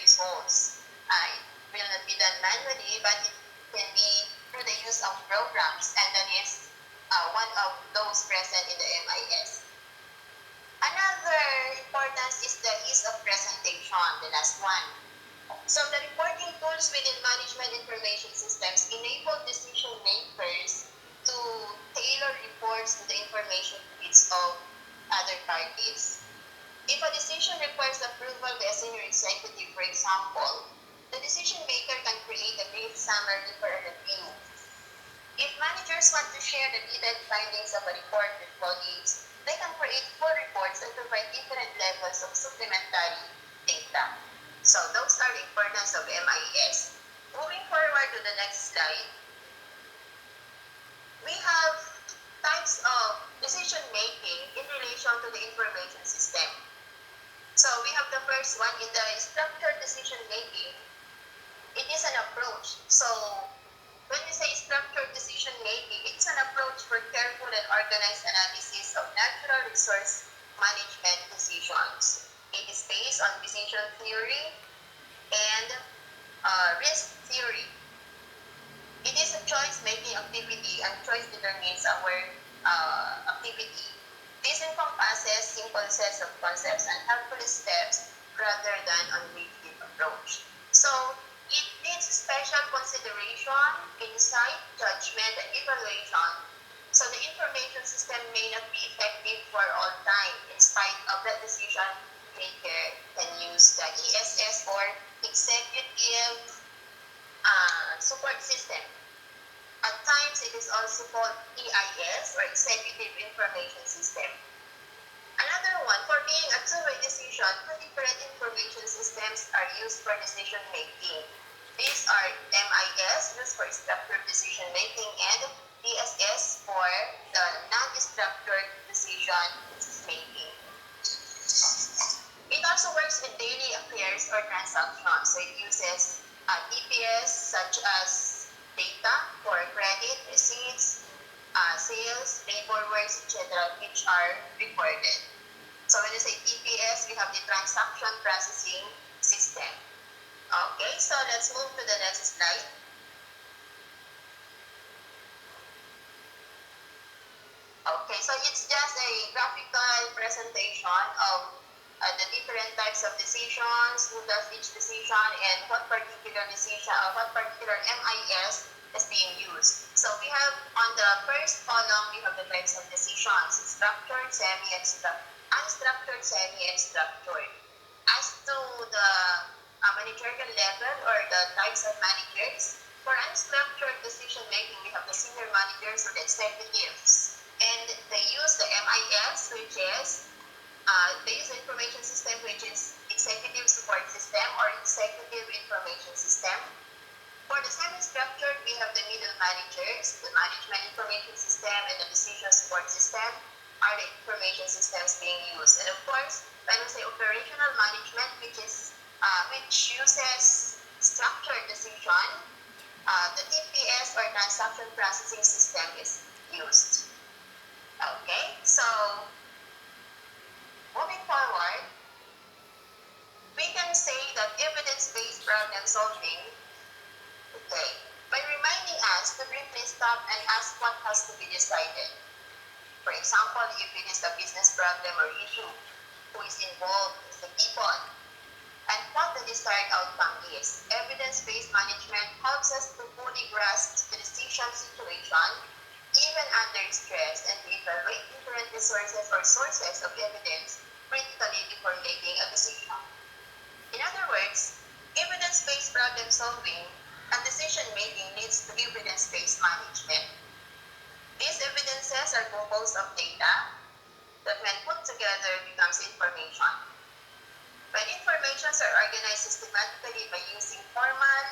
results. It will not be done manually, but it can be through the use of programs, and that is one of those present in the MIS. Another importance is the ease of presentation, the last one. So the reporting tools within management information systems enable decision makers to tailor reports to the information needs of other parties. If a decision requires approval by a senior executive, for example, the decision maker can create a brief summary for a review. If managers want to share the detailed findings of a report with colleagues, they can create full reports and provide different levels of supplementary data. So those are the importance of MIS. Moving forward to the next slide, we have types of decision making in relation to the information system. So we have the first one in the structured decision making. It is an approach. So when we say structured decision making, it's an approach for careful and organized analysis of natural resource management decisions. It is based on decision theory and risk theory. It is a choice-making activity, and choice determines our activity. This encompasses simple sets of concepts and helpful steps rather than a rigid approach. So it needs special consideration, insight, judgment, and evaluation. So the information system may not be effective for all time. In spite of that, decision maker can use the ESS or executive support system. At times, it is also called EIS or Executive Information System. Another one, for being a two-way decision, two different information systems are used for decision making. These are MIS, used for structured decision making, and DSS for the non-structured decision making. It also works with daily affairs or transactions. So it uses DPS such as data for credit, receipts, sales, labor works, etc., which are recorded. So when you say DPS, we have the transaction processing system. Okay, so let's move to the next slide. Okay, so it's just a graphical presentation of the different types of decisions, who does each decision, and what particular decision, what particular MIS is being used. So we have on the first column, we have the types of decisions: structured, unstructured, semi, and structured. As to the managerial level or the types of managers, for unstructured decision making, we have the senior managers or the executives, and they use the MIS, which is they use the information system, which is executive support system or executive information system. For the semi-structured, we have the middle managers, the management information system, and the decision support system are the information systems being used. And of course, when we say operational management, which uses structured decision, the TPS or transaction processing system is used. Okay, so moving forward, we can say that evidence-based problem solving, okay, by reminding us to briefly stop and ask what has to be decided. For example, if it is a business problem or issue, who is involved is the people, and what the desired outcome is. Evidence-based management helps us to fully grasp the decision situation, even under stress, and to evaluate different resources or sources of evidence critically before making a decision. In other words, evidence-based problem solving and decision-making leads to evidence-based management. These evidences are composed of data that, when put together, becomes information. When informations are organized systematically by using formal,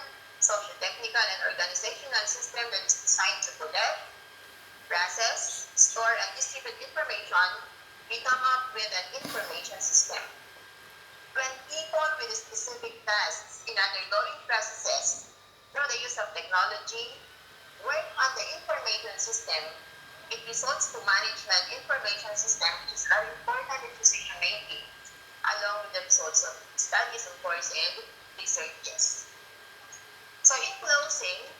socio-technical, and organizational system that is designed to collect, process, store, and distribute information, we come up with an information system. When people with specific tasks in undergoing processes through the use of technology work on the information system, it results to management information system, which is very important in decision making, along with the results of studies, of course, and researches. So in closing,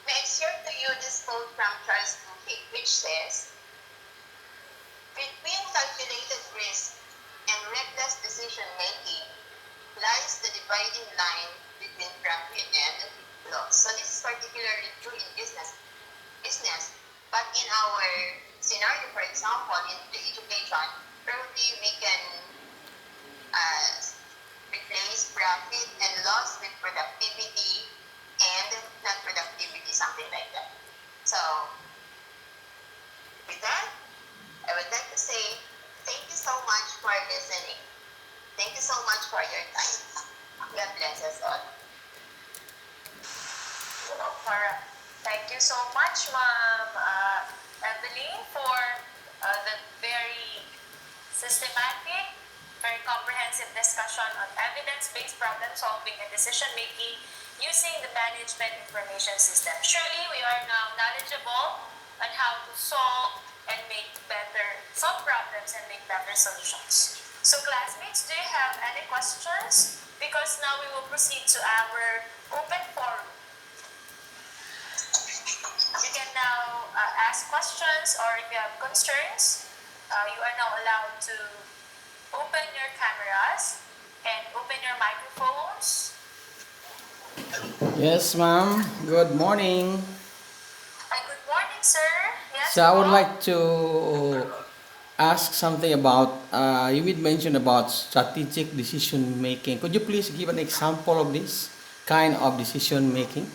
may I share to you this quote from Charles Duhigg, which says, "Between calculated risk and reckless decision-making lies the dividing line between profit and loss." So this is particularly true in business. But in our scenario, for example, in the education, probably we can replace profit and loss with productivity and non-productivity, something like that. So with that, I would like to say thank you so much for listening. Thank you so much for your time. God bless us all. Alright. Thank you so much, Ma'am Evelyn, for the very systematic, very comprehensive discussion on evidence-based problem solving and decision making using the management information system. Surely we are now knowledgeable on how to solve and solve problems and make better solutions. So classmates, do you have any questions? Because now we will proceed to our open forum. You can now ask questions, or if you have concerns, you are now allowed to open your cameras and open your microphones. Yes, ma'am. Good morning. Good morning, sir. Yes, So I would ma'am. like to ask something about, you did mention about strategic decision making. Could you please give an example of this kind of decision making?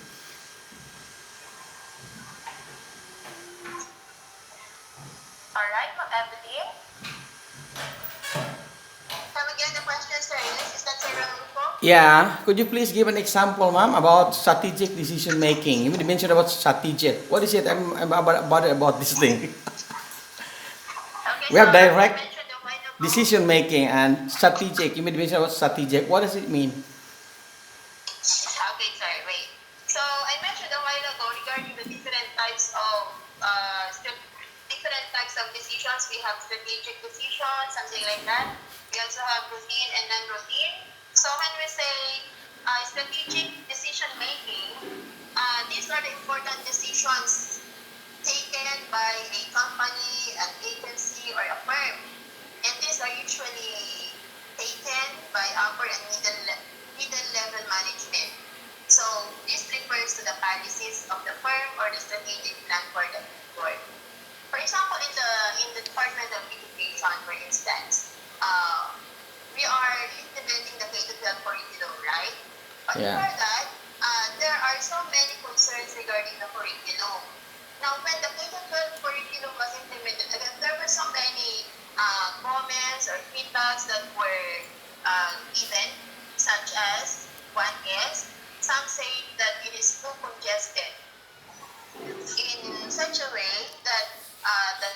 All right, Ma'am Evelyn. Come again, the question, sir, is that Sir Ramulfo? Yeah. Could you please give an example, ma'am, about strategic decision making? You did mention about strategic. What is it? I'm about this thing. Okay, We have so as I direct mentioned a while ago, decision making and strategic. You made mention about strategic. What does it mean? okay, sir, wait. So I mentioned a while ago regarding the different types of decisions. We have strategic decisions, something like that. We also have routine and non-routine. So when we say strategic decision making, these are the important decisions taken by a company, an agency, or a firm. And these are usually taken by upper and middle level management. So this refers to the policies of the firm or the strategic plan for the board. For example, in the Department of Education, for instance, we are implementing the K-12 curriculum, right? But Yeah. for that, there are so many concerns regarding the curriculum. Now, when the K-12 curriculum was implemented, again, there were so many comments or feedbacks that were given, such as, one is, some say that it is too congested in such a way that the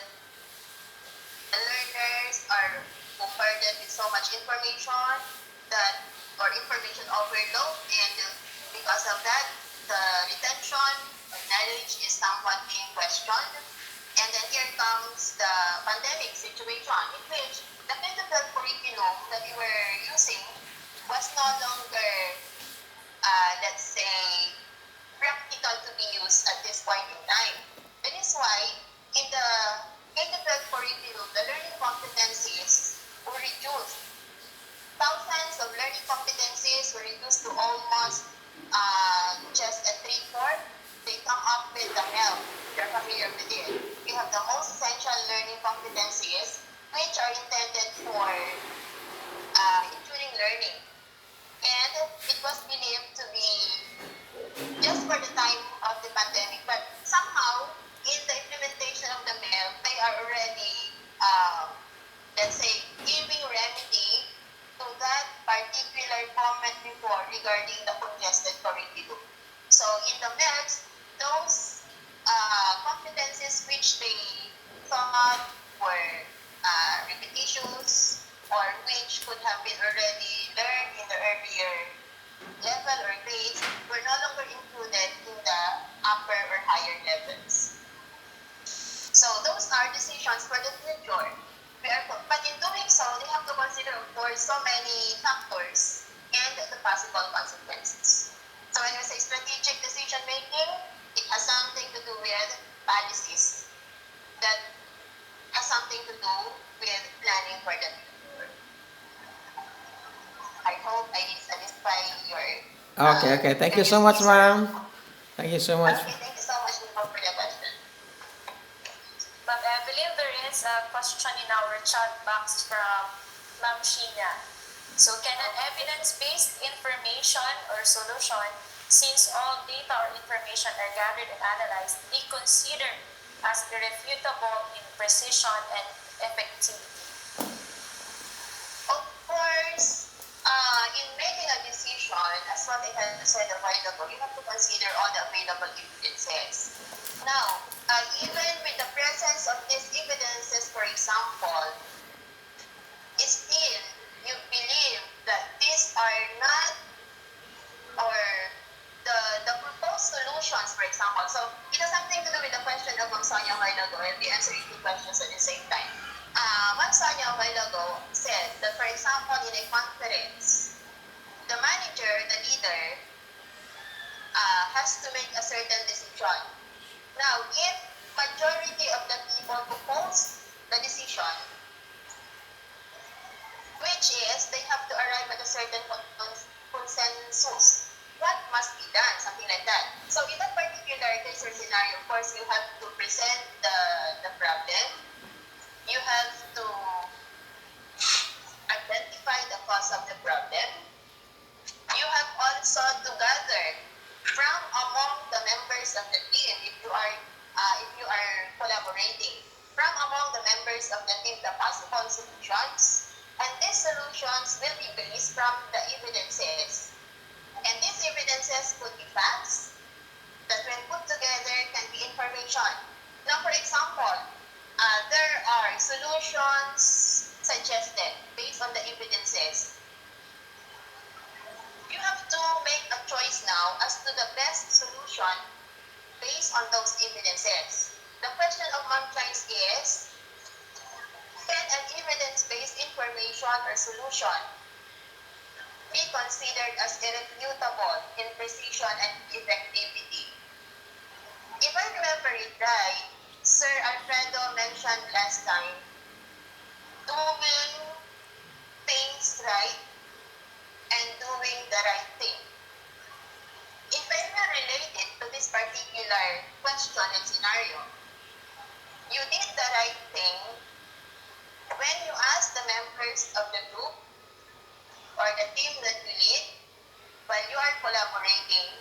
learners are bombarded with so much information or information overload, and because of that, the retention of knowledge is somewhat being questioned. And then here comes the pandemic situation, in which the K-12 curriculum that we were using was no longer, let's say, practical to be used at this point in time. That is why in the K-12 curriculum, the learning competencies were reduced. Thousands of learning competencies were reduced to almost just a 3/4. They come up with the help. You're familiar with it. We have the most essential learning competencies, which are intended for including learning. And it was believed to be just for the time of the pandemic, but somehow in the implementation of the MEL, they are already, let's say, giving remedy to that particular comment before regarding the congested curriculum. So in the MELs, those competencies which they thought were repetitious or which could have been already learned in the earlier level or grades were no longer included in the upper or higher levels. So those are decisions for the future. But in doing so, they have to consider, of course, so many factors. And the possible consequences. So when we say strategic decision making, it has something to do with policies that has something to do with planning for the future. I hope I satisfy your Okay, okay. Thank you so much, curiosity, sir. ma'am. Thank you so much. Okay, thank you so much for the question. Ma'am Evelyn, there is a question in our chat box from Ma'am Sheena. So, can an evidence-based information or solution, since all data or information are gathered and analyzed, be considered as irrefutable in precision and effectivity? Of course, in making a decision, as what I had said a while ago, you have to consider all the available evidences. Now, even with the presence of these evidences, for example, still you believe that these are not, or the proposed solutions, for example. So it has something to do with the question of Ma'am Sonia a while ago. I'll be answering two questions at the same time. Ma'am Sonia a while ago said that, for example, in a conference, the manager, the leader, has to make a certain decision. Now, if majority of the people oppose the decision, which is they have to arrive at a certain consensus, what must be done, something like that. So in that particular case or scenario, of course, you have to present the problem. You have to identify the cause of the problem. You have also to gather from among the members of the team, if you are collaborating, from among the members of the team, the possible solutions. And these solutions will be based from the evidences. And these evidences could be facts that when put together can be information. Now, for example, there are solutions suggested based on the evidences. You have to make a choice now as to the best solution based on those evidences. The question of Ma'am Chines is, can an evidence-based information or solution be considered as irrefutable in precision and effectivity? If I remember it right, Sir Alfredo mentioned last time, doing things right and doing the right thing. If I will relate it to this particular question and scenario, you did the right thing when you ask the members of the group or the team that you lead, while you are collaborating,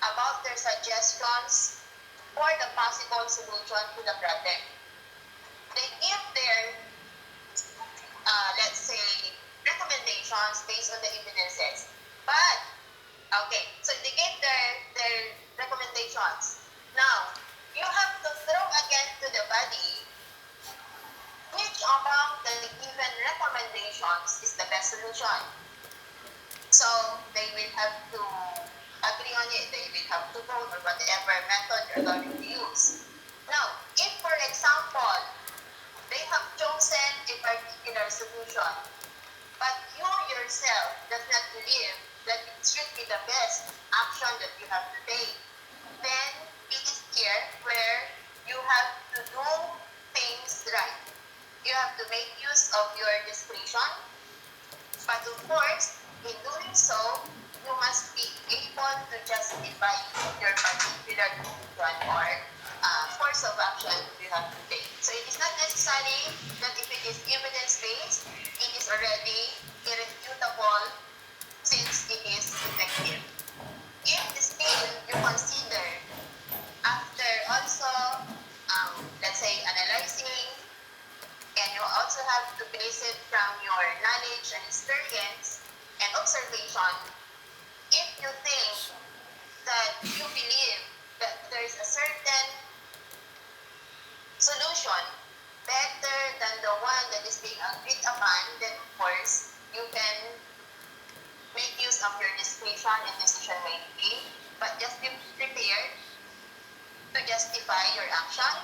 about their suggestions for the possible solution to the problem. They give their, let's say, recommendations based on the evidences. But, okay, so they gave their recommendations. Now, you have to throw again to the body which among the given recommendations is the best solution. So they will have to agree on it. They will have to vote or whatever method you're going to use. Now, if for example, they have chosen a particular solution, but you yourself does not believe that it should be the best action that you have to take, then it is here where you have to do things right. You have to make use of your discretion, but of course, in doing so, you must be able to justify your particular decision or course of action you have to take. So it is not necessary that if it is evidence-based, it is already irrefutable since it is effective. If still you consider, after also, let's say, analyzing, and you also have to base it from your knowledge and experience and observation, if you think that you believe that there is a certain solution better than the one that is being agreed upon, then of course you can make use of your discretion in decision making, but just be prepared to justify your action.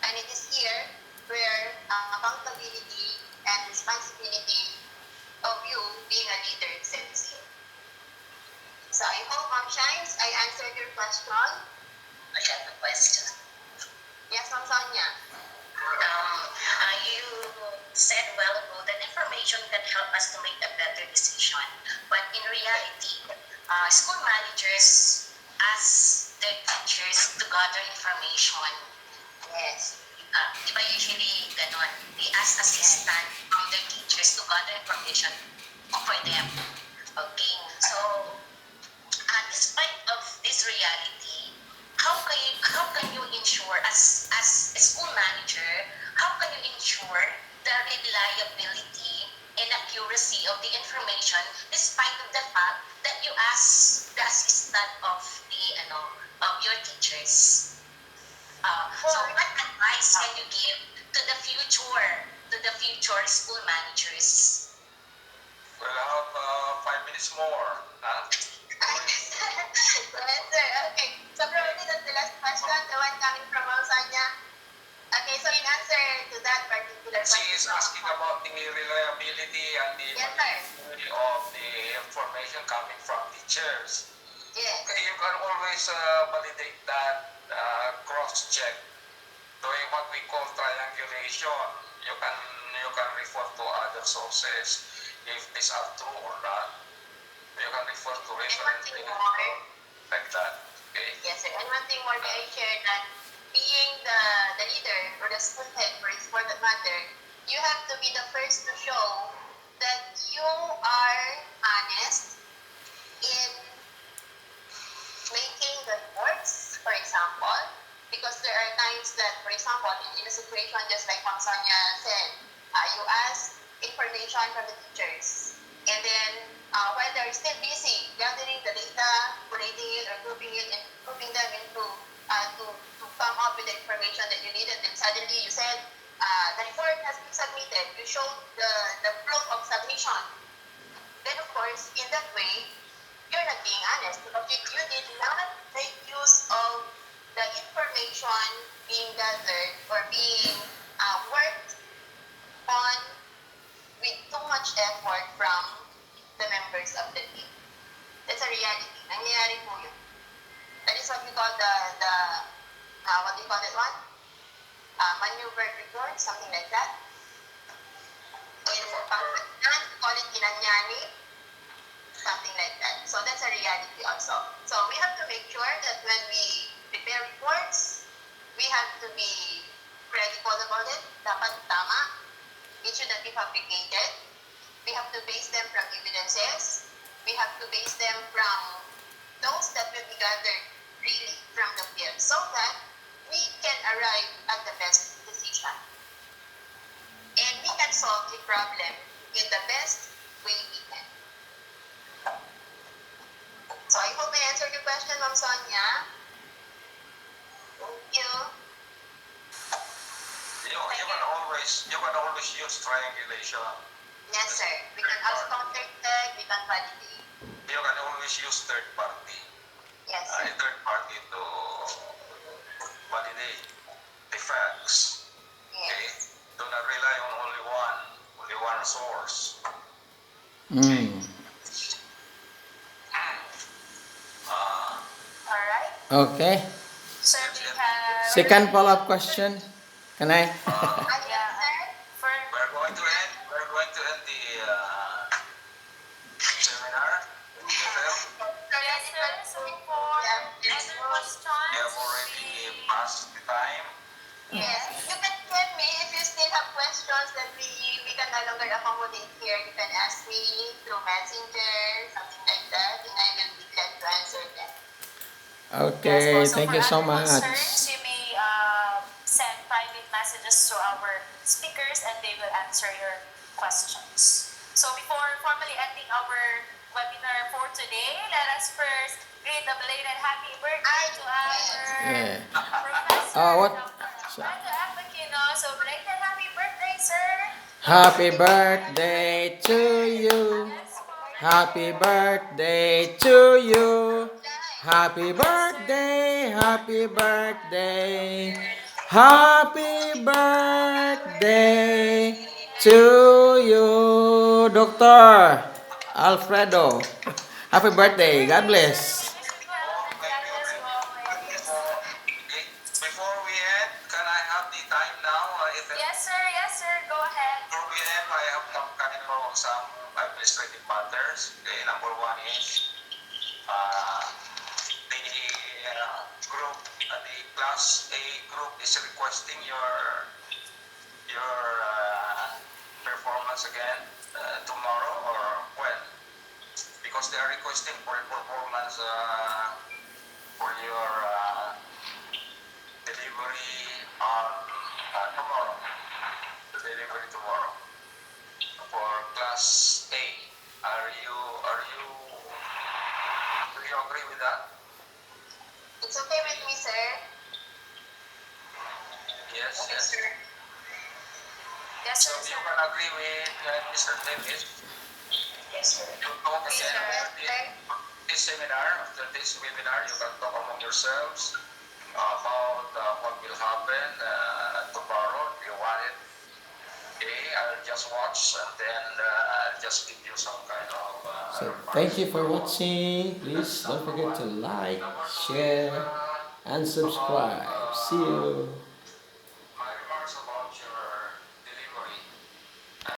And it is here where accountability and responsibility of you being a leader sets in. your question? I have a question. Yes, Ma'am Sonia. You said a while ago that information can help us to make a better decision. But in reality, school managers ask their teachers to gather information. Yes. Di ba usually ganon? They ask assistant from their teachers to gather information for them. Okay, so despite of this reality, how can you ensure as a school manager, how can you ensure the reliability and accuracy of the information despite of the fact that you ask the assistant of the of your teachers? So what advice can you give to the future school managers? We'll have 5 minutes more. Huh? Yes, sir. Okay. So probably that's the last question, the one coming from Ma'am Sonia. Okay, so in answer to that particular She question, is asking about the reliability and the yes, sir. validity of the information coming from teachers. Yes. Okay, you can always validate that, cross-check, doing what we call triangulation. You can refer to other sources if these are true or not. You can refer to And one reference thing more, like that. Okay. yes, sir. And one thing more, may I share that being the leader or the school head for that matter, you have to be the first to show that you are honest in making the reports, for example, because there are times that, for example, in a situation just like Ma'am Sonia said, you ask information from the teachers, and then while they're still busy gathering the data, collating it or grouping it and grouping them into to come up with the information that you needed, then suddenly you said the report has been submitted. You showed the proof of submission. Then of course, in that way, you're not being honest because you did not make use of the information being gathered or being worked on with too much effort from the members of the team. That's a reality. Nangyayari po yun. That is what we call what do you call that one? Maneuver report, something like that. In Pangasinan, we call it inanyani, something like that. So that's a reality also. So we have to make sure that when we prepare reports, we have to be credible about it. Dapat tama. It should not be fabricated. We have to base them from evidences. We have to base them from those that will be gathered really from the field so that we can arrive at the best decision. And we can solve the problem in the best way we can. So I hope I answered your question, Ma'am Sonia. Thank you. You can always use triangulation. Yes, sir. We can also counter-check, we can validate. You can always use third party. Yes, A sir. third party to validate the facts. Okay? Yes. Do not rely on only one source. Mm. All right. Okay. Sir, we have... Second follow-up question. Can I? Yes, sir. For... We're going to end the seminar. Yes, sir. So for other questions, You have already passed the time. Yes. You can tell me if you still have questions that we can no longer accommodate here. You can ask me through Messenger, something like that, and I will be glad to answer them. Okay, Yes, po. thank you so for other much. concerns, you may send private messages to our speakers and they will answer your questions. So before formally ending our webinar for today, let us first greet a belated happy birthday to our Yeah. Professor What? Alfredo Aquino. So belated happy birthday, sir! Happy birthday to you. Yes, po. Happy birthday to you. Happy birthday, happy birthday. Happy birthday to you, Dr. Alfredo. Happy birthday. God bless. Wishing you a God bless class A group is requesting your performance again tomorrow or when? Because they are requesting for a performance for your delivery on tomorrow. The delivery tomorrow for class A. Do you agree with that? It's okay with me, sir. Yes, Okay, yes. sir. Yes, So sir. you can agree with Mr. Davis. Yes, sir. You talk Okay, again sir. after this seminar, after this webinar, you can talk among yourselves about what will happen tomorrow if you want it. Okay, I'll just watch and then I'll just give you some kind of So remarks. thank you for watching. Please don't forget to like, share, and subscribe. See you.